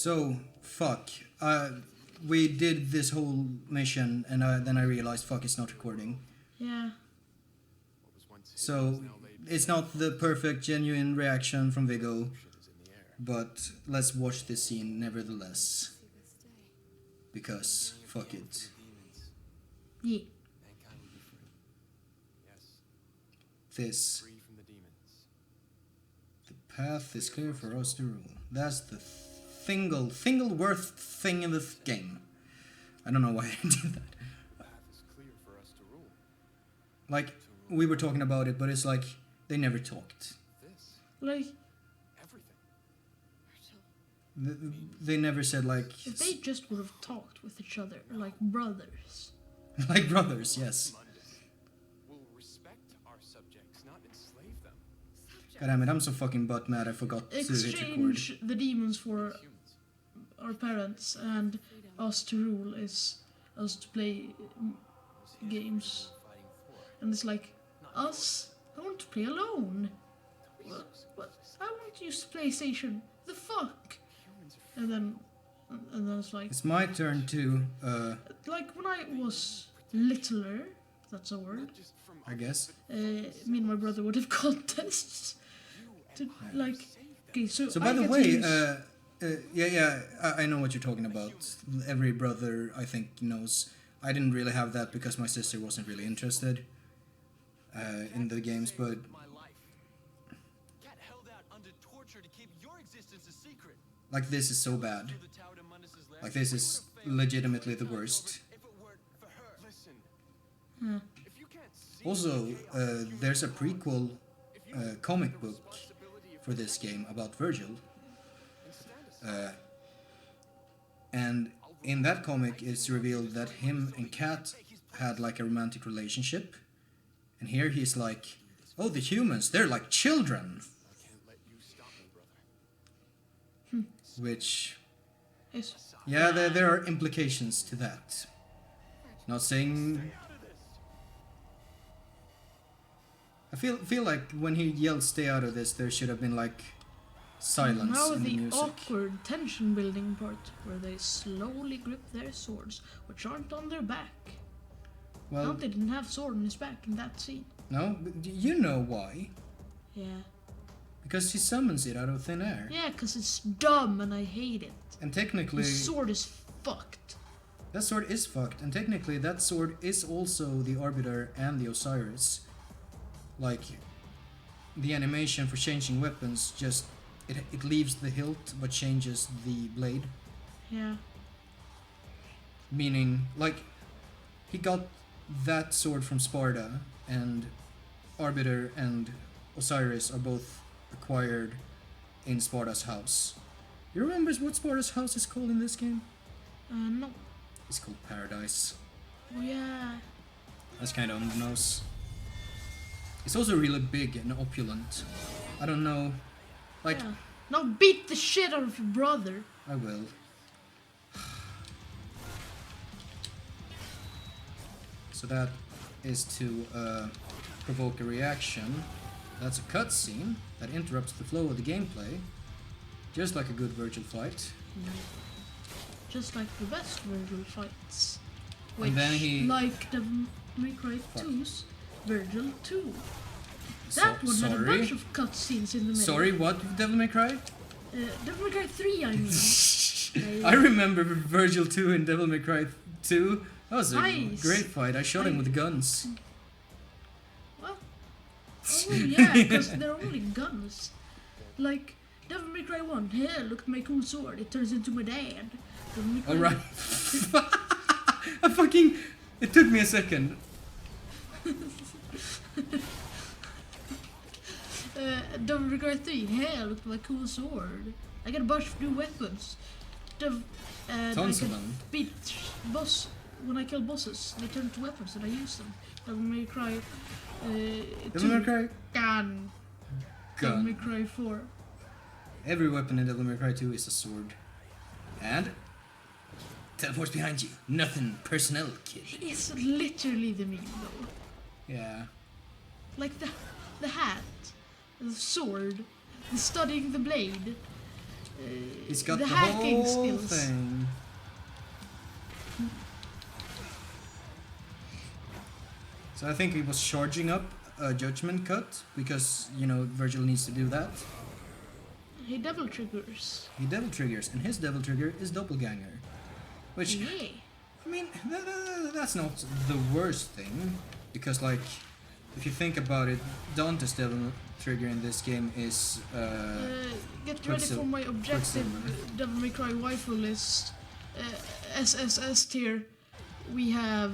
So, fuck. We did this whole mission, and then I realized, fuck, it's not recording. Yeah. So, it's not the perfect, genuine reaction from Viggo, but let's watch this scene nevertheless. Because, fuck it. Yeah. This. The path is clear for us to rule. That's the single worst thing in this game. I don't know why I did that. Like, we were talking about it, but it's like, they never talked. Like, they never said, like... if they just would have talked with each other, like brothers. Like brothers, yes. God damn it, I'm so fucking butt mad I forgot to hit record. Exchange the demons for our parents, and us to rule is us to play games. And it's like, us? I want to play alone. What? I want to use the PlayStation. The fuck? And then it's like... It's my turn to, like, when I was littler, that's a word, I guess. me and my brother would have contests. To, like... Okay, so by the way, I know what you're talking about. Every brother, I think, knows. I didn't really have that because my sister wasn't really interested in the games, but... Like, this is so bad. Like, this is legitimately the worst. Also, there's a prequel comic book for this game about Virgil. And in that comic, it's revealed that him and Kat had like a romantic relationship. And here he's like, oh, the humans, they're like children. Which, yeah, there are implications to that. Not saying... I feel like when he yelled "stay out of this," there should have been like silence now in the music. Now the awkward tension building part, where they slowly grip their swords, which aren't on their back. Well, Dante didn't have sword on his back in that scene. No, but you know why? Yeah. Because he summons it out of thin air. Yeah, because it's dumb and I hate it. And technically... the sword is fucked. That sword is fucked, and technically that sword is also the Arbiter and the Osiris. Like, the animation for changing weapons just... It leaves the hilt, but changes the blade. Yeah. Meaning, like, he got that sword from Sparta, and Arbiter and Osiris are both acquired in Sparta's house. You remember what Sparta's house is called in this game? No. It's called Paradise. Oh yeah. That's kind of on the nose. It's also really big and opulent. I don't know, like... Yeah. Now beat the shit out of your brother. I will. So that is to provoke a reaction. That's a cutscene that interrupts the flow of the gameplay. Just like a good Virgil fight. Just like the best Virgil fights. Which, And then he... like Devil May Cry 2's Virgil 2. That one had a sorry? bunch of cutscenes in the middle. Sorry, what Devil May Cry? Devil May Cry 3, I mean. I remember Virgil 2 and Devil May Cry 2. That was a Nice. great fight. I shot him with guns. What? Oh yeah, because they're only guns. Like, Devil May Cry 1, yeah, look at my cool sword, it turns into my dad. Devil May Cry Alright. I fucking... It took me a second. Devil May Cry 3, yeah, look at my cool sword. I got a bunch of new weapons. Tons I of them. beat boss. When I kill bosses, they turn into weapons and I use them. Devil May Cry... Devil May Cry? Gun. Devil May Cry 4. Every weapon in Devil May Cry 2 is a sword. And... teleports behind you. Nothing personnel, kid. It's literally the meme though. Yeah. Like the hat, the sword, the studying the blade. He's got the the hacking whole skills. thing. So I think he was charging up a judgment cut because, you know, Virgil needs to do that. He double triggers. He devil triggers, and his devil trigger is doppelganger. Which, Yeah. I mean, that's not the worst thing. Because, like, if you think about it, Dante's devil trigger in this game is... Get ready for my objective Devil May Cry waifu list. SSS tier. We have,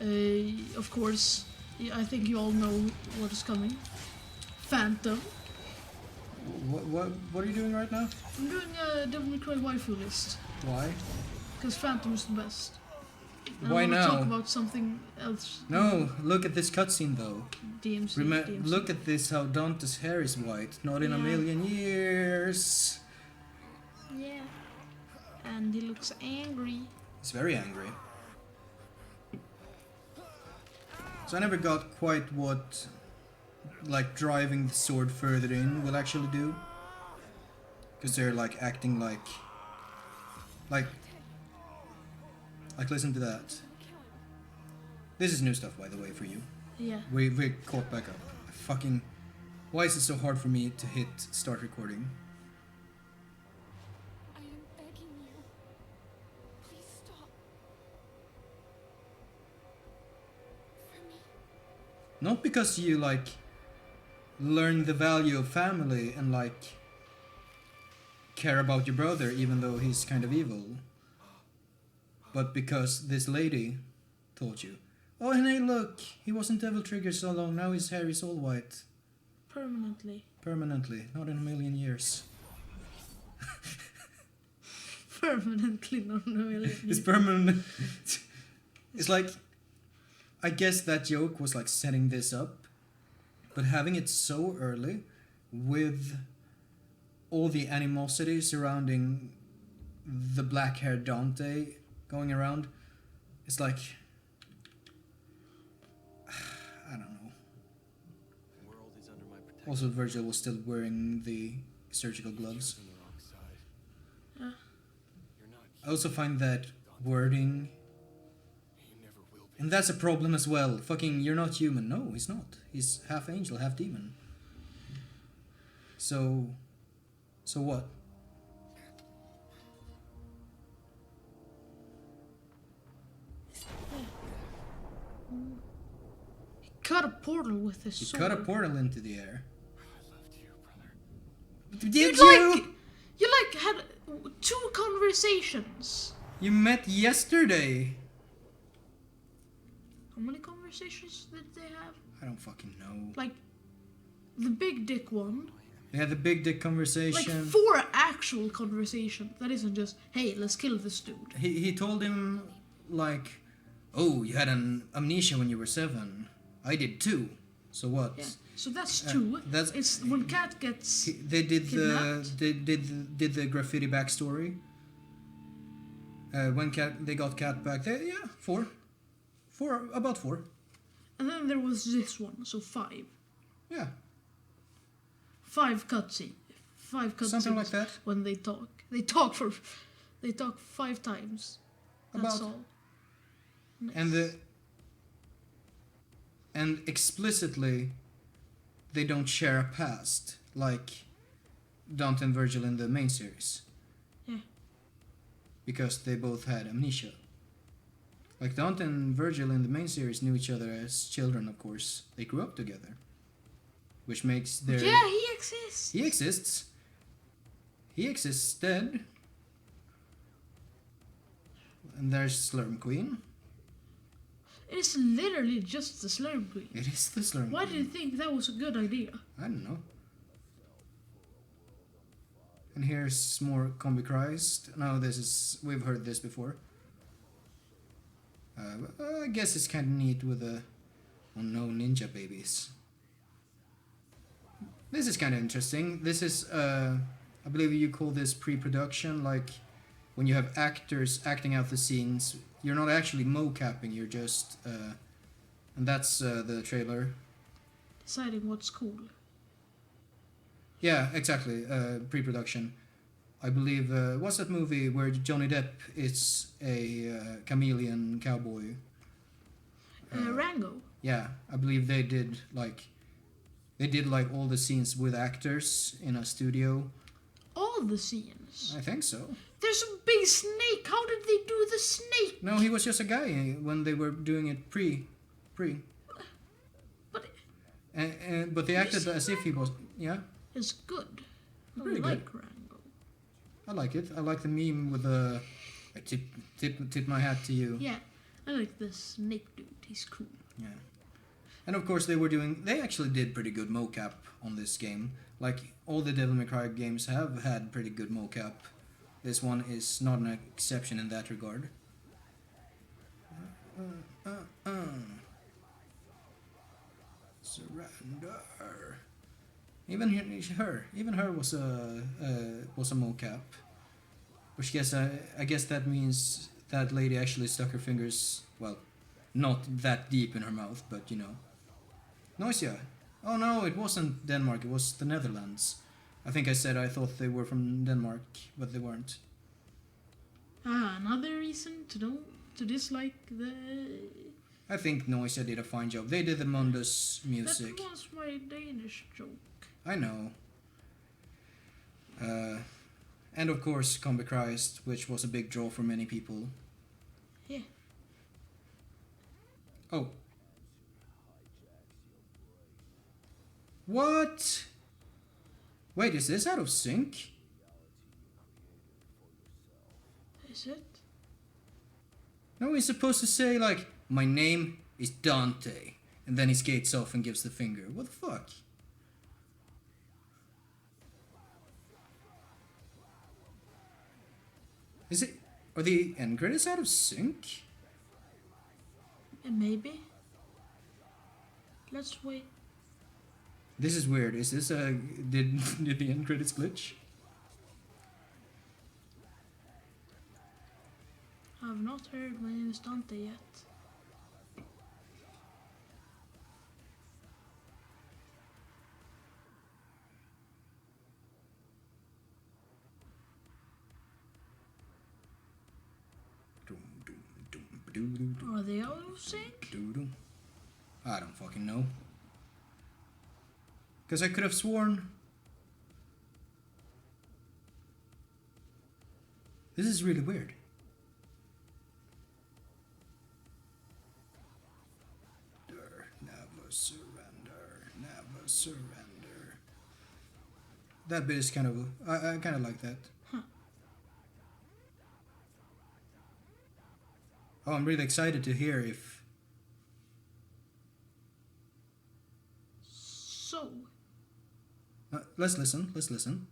of course, I think you all know what is coming. Phantom. What are you doing right now? I'm doing a Devil May Cry waifu list. Why? Because Phantom is the best. And Why I now? Talk about something else. No, look at this cutscene though. DmC. DmC. Look at this, how Dante's hair is white. Not in a Yeah. million years. Yeah. And he looks angry. He's very angry. So I never got quite what, like, driving the sword further in will actually do. Because they're, like, acting like, listen to that. This is new stuff, by the way, for you. Yeah. We caught back up. Fucking, why is it so hard for me to hit start recording? I am begging you. Please stop. For me. Not because you, like, learn the value of family and, like, care about your brother even though he's kind of evil. But because this lady told you, oh, and hey, look, he wasn't devil triggered so long, now his hair is all white. Permanently. Permanently, not in a million years. Permanently, not really. It's permanent. It's like, I guess that joke was like setting this up, but having it so early with all the animosity surrounding the black-haired Dante going around, it's like, I don't know. World is under my protection. Also, Virgil was still wearing the surgical gloves. On the wrong side. Yeah. You're not. I also find that wording, You never will be. and that's a problem as well. Fucking, you're not human. No, he's not. He's half angel, half demon. So what? He cut a portal with his He sword. cut a portal into the air. I loved you, brother. Did You had 2 conversations. You met yesterday. How many conversations did they have? I don't fucking know. Like, the big dick one. They had the big dick Like conversation. 4 actual conversations. That isn't just, hey, let's kill this dude. He told him, like, oh, you had an amnesia when you were 7. I did too. So what? Yeah. So that's 2. that's- It's when Cat gets... They did Kidnapped? did the graffiti backstory. When they got Cat back, they, yeah, 4, about 4. And then there was this one, so 5. Yeah, 5 cutscenes. 5 cutscenes. something like that. When they talk. They talk 5 times. That's About- all. And explicitly, they don't share a past like Dante and Virgil in the main series. Yeah. Because they both had amnesia. Like Dante and Virgil in the main series knew each other as children, of course. They grew up together. Which makes their... Yeah, he exists. He exists. He exists dead. And there's Slurm Queen. It is literally just the Slurm Queen. It is the Slurm Why Queen. did you think that was a good idea? I don't know. And here's more Combi Christ. No, we've heard this before. I guess it's kind of neat with the unknown ninja babies. This is kind of interesting. This is, I believe you call this pre-production, like when you have actors acting out the scenes. You're not actually mocapping, you're just, and that's the trailer. Deciding what's cool. Yeah, exactly. Pre-production. I believe what's that movie where Johnny Depp is a chameleon cowboy? Rango. Yeah, I believe they did like all the scenes with actors in a studio. All the scenes. I think so. There's a big snake. How did they do the snake? No, he was just a guy when they were doing it pre. But But they acted as if he was. Yeah, it's good. I Pretty like good. Rango. I like it. I like the meme with the. I tip my hat to you. Yeah, I like the snake dude. He's cool. Yeah. And of course they actually did pretty good mocap on this game. Like all the Devil May Cry games have had pretty good mocap. This one is not an exception in that regard. Surrender. Even her was a mocap. Which I guess that means that lady actually stuck her fingers, well, not that deep in her mouth, but you know. Noisia. Oh no, it wasn't Denmark, it was the Netherlands. I think I said I thought they were from Denmark, but they weren't. Another reason to dislike the. I think Noisia did a fine job. They did the Mundus music. That was my Danish joke. I know. And of course, Combi Christ, which was a big draw for many people. Yeah. Oh. What? Wait, is this out of sync? Is it? No, he's supposed to say, like, my name is Dante. And then he skates off and gives the finger. What the fuck? Is it... Are the end credits out of sync? Maybe. Let's wait. This is weird. Is this a... Did the end credits glitch? I've not heard my name is Dante yet. Are they out of sync? I don't fucking know. Because I could have sworn... This is really weird. Never surrender, never surrender. That bit is kind of... I kind of like that. Huh. Oh, I'm really excited to hear if... So, let's listen, let's listen.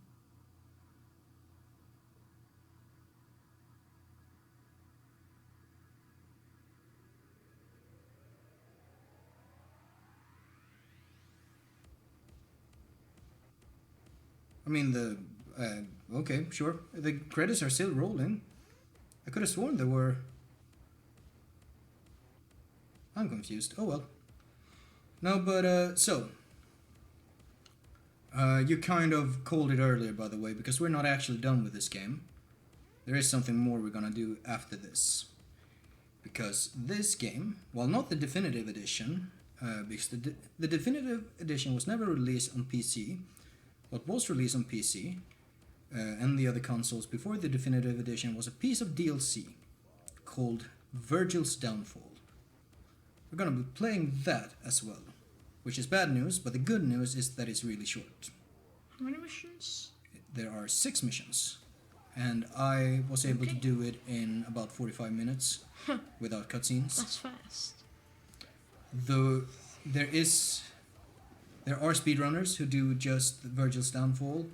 I mean, okay, sure. The credits are still rolling. I could have sworn there were... I'm confused. Oh well. No, but, so... you kind of called it earlier, by the way, because we're not actually done with this game. There is something more we're gonna do after this. Because this game, while not the definitive edition, because the definitive edition was never released on PC, what was released on PC and the other consoles before the definitive edition was a piece of DLC called Virgil's Downfall. We're gonna be playing that as well, which is bad news, but the good news is that it's really short. how many missions? There are 6 missions, and I was able to do it in about 45 minutes without cutscenes. That's fast. Though there are speedrunners who do just Virgil's Downfall,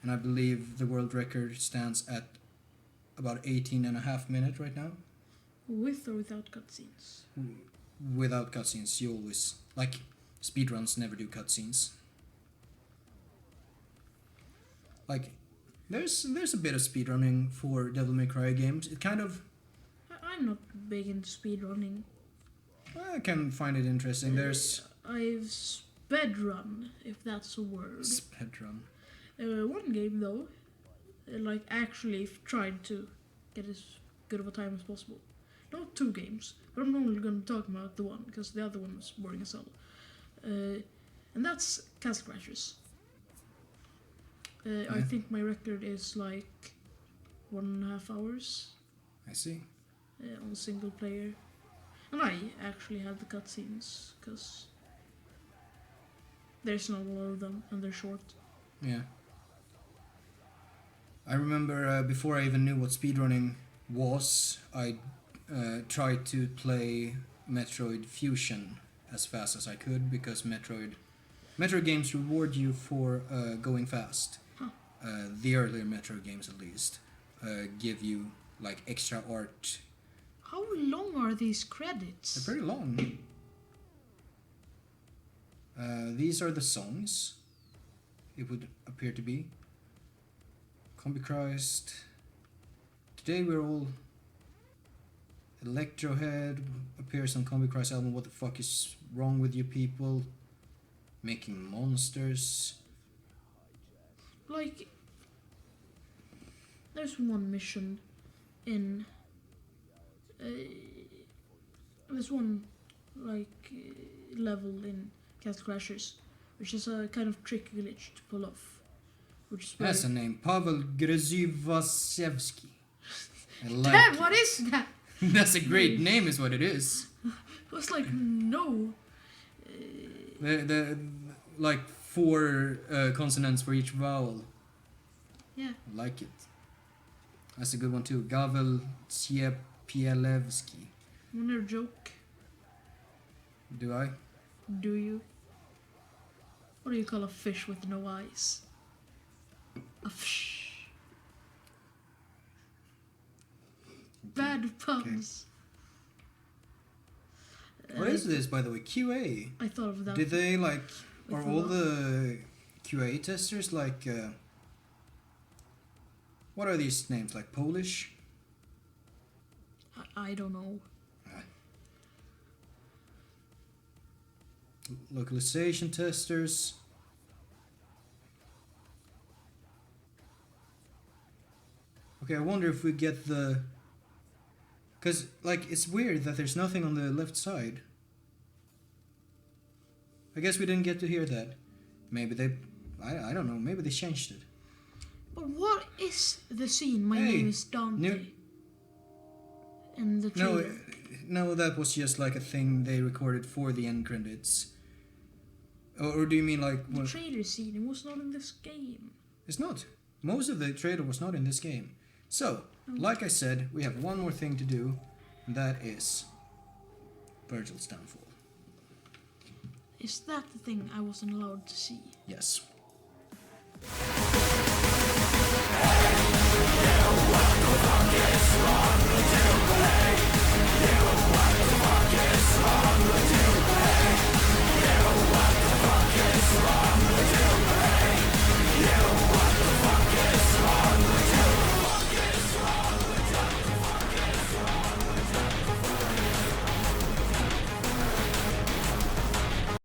and I believe the world record stands at about 18.5 minutes right now. With or without cutscenes? Without cutscenes, you always... Like, speedruns never do cutscenes. Like, there's a bit of speedrunning for Devil May Cry games. It kind of... I'm not big into speedrunning. I can find it interesting. There's... I've sped run, if that's a word. Speedrun. One game though, like actually trying to get as good of a time as possible. Not 2 games, but I'm only going to talk about the one because the other one was boring as hell. And that's Castle Crashers. I think my record is like 1.5 hours I see. on single player. And I actually have the cutscenes because there's not a lot of them and they're short. Yeah. I remember Before I even knew what speedrunning was, I tried to play Metroid Fusion as fast as I could because Metroid games reward you for going fast. Huh. The earlier Metroid games, at least, give you like extra art. How long are these credits? They're pretty long. These are the songs. It would appear to be. Combi Christ. Today we're all. Electrohead appears on Combi Christ album. What the fuck is wrong with you people? Making monsters. Like, there's one mission in. There's one level in Castle Crashers, which is a kind of trick glitch to pull off. Which is That's a name. Pavel Grzyvasevsky. I like Damn, it. what is that? That's a great name, is what it is. It was like, no. The like 4 consonants for each vowel. Yeah. I like it. That's a good one too. Gavel Tsiepilevsky. Wanna joke? Do I? Do you? What do you call a fish with no eyes? A fish. Bad puns. What is this, by the way? QA. I thought of that. Did they like? With Are the all law. the QA testers like? What are these names? Like Polish? I don't know. Localization testers. Okay, I wonder if we get the. Because, like, it's weird that there's nothing on the left side. I guess we didn't get to hear that. Maybe they. I don't know. Maybe they changed it. But what is the scene? My Hey, name is Dante. new- In the No, trailer. no, that was just like a thing they recorded for the end credits. Or do you mean like. The Well, trailer scene, it was not in this game. it's not. Most of the trailer was not in this game. So, like I said, we have one more thing to do, and that is Virgil's downfall. Is that the thing I wasn't allowed to see? Yes. You